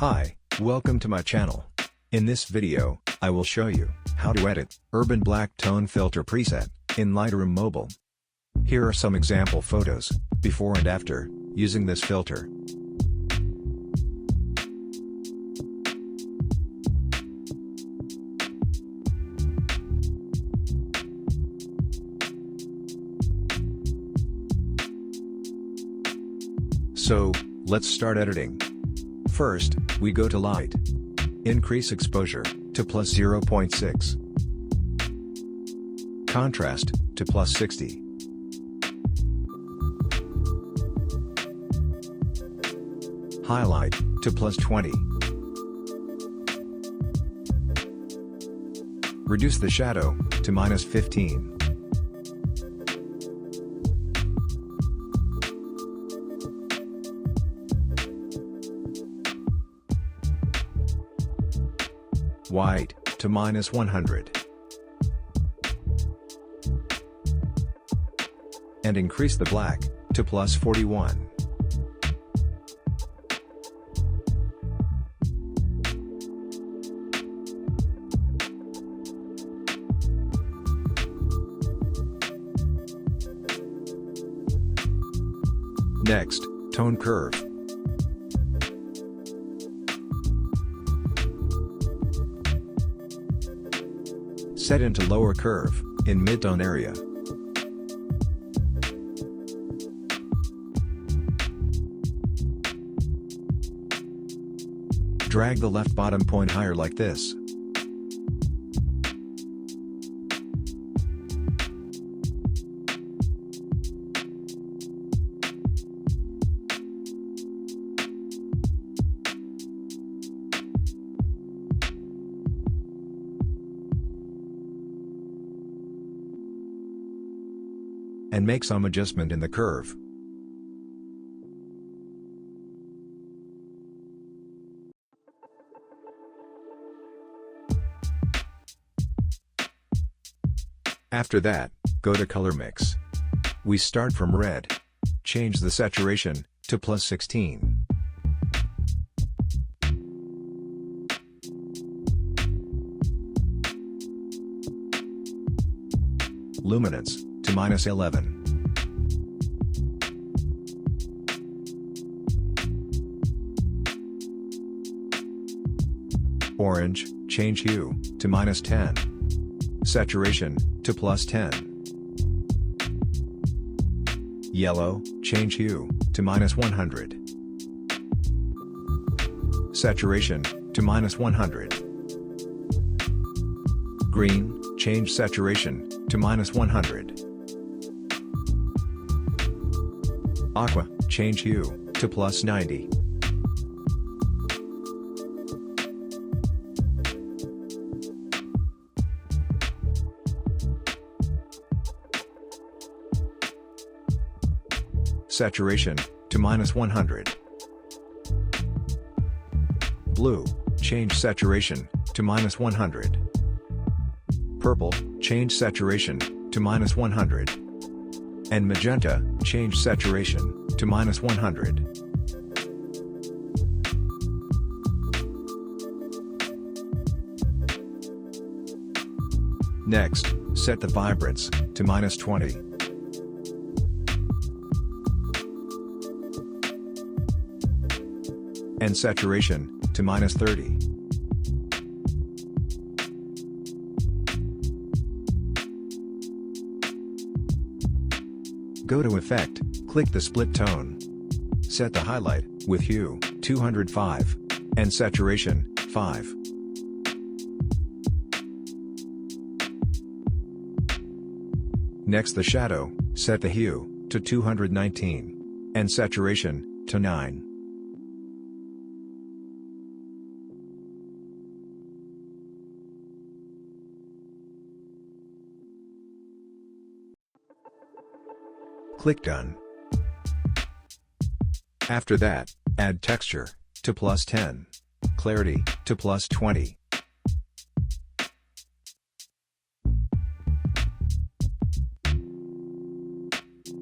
Hi, welcome to my channel. In this video, I will show you how to edit Urban Black Tone Filter preset in Lightroom Mobile. Here are some example photos, before and after, using this filter. So, let's start editing. First, we go to Light. Increase exposure to plus 0.6. Contrast to plus 60. Highlight to plus 20. Reduce the shadow to minus 15. White to minus 100. And increase the black to plus 41. Next, tone curve. Set into lower curve, in mid-tone area. Drag the left bottom point higher like this. And make some adjustment in the curve. After that, go to Color Mix. We start from red. Change the saturation to plus 16. Luminance to minus 11. Orange, change hue to minus 10. Saturation to plus 10. Yellow, change hue to minus 100. Saturation to minus 100. Green, change saturation to minus 100. Aqua, change hue to plus 90. Saturation to minus 100. Blue, change saturation to minus 100. Purple, change saturation to minus 100. And magenta, change saturation to minus 100. Next, set the vibrance to minus 20. And saturation to minus 30. Go to Effect, click the split tone. Set the highlight with hue 205 and saturation 5. Next, the shadow, set the hue to 219 and saturation to 9. Click Done. After that, add texture to plus 10, clarity to plus 20.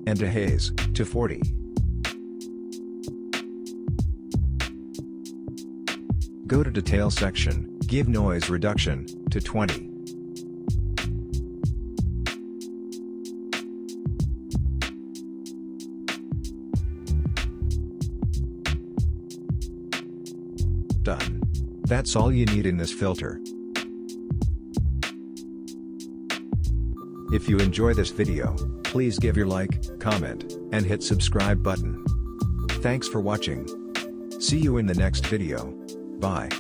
And a haze to 40. Go to Detail section, give Noise Reduction to 20. Done. That's all you need in this filter. If you enjoy this video, please give your like, comment, and hit subscribe button. Thanks for watching. See you in the next video. Bye.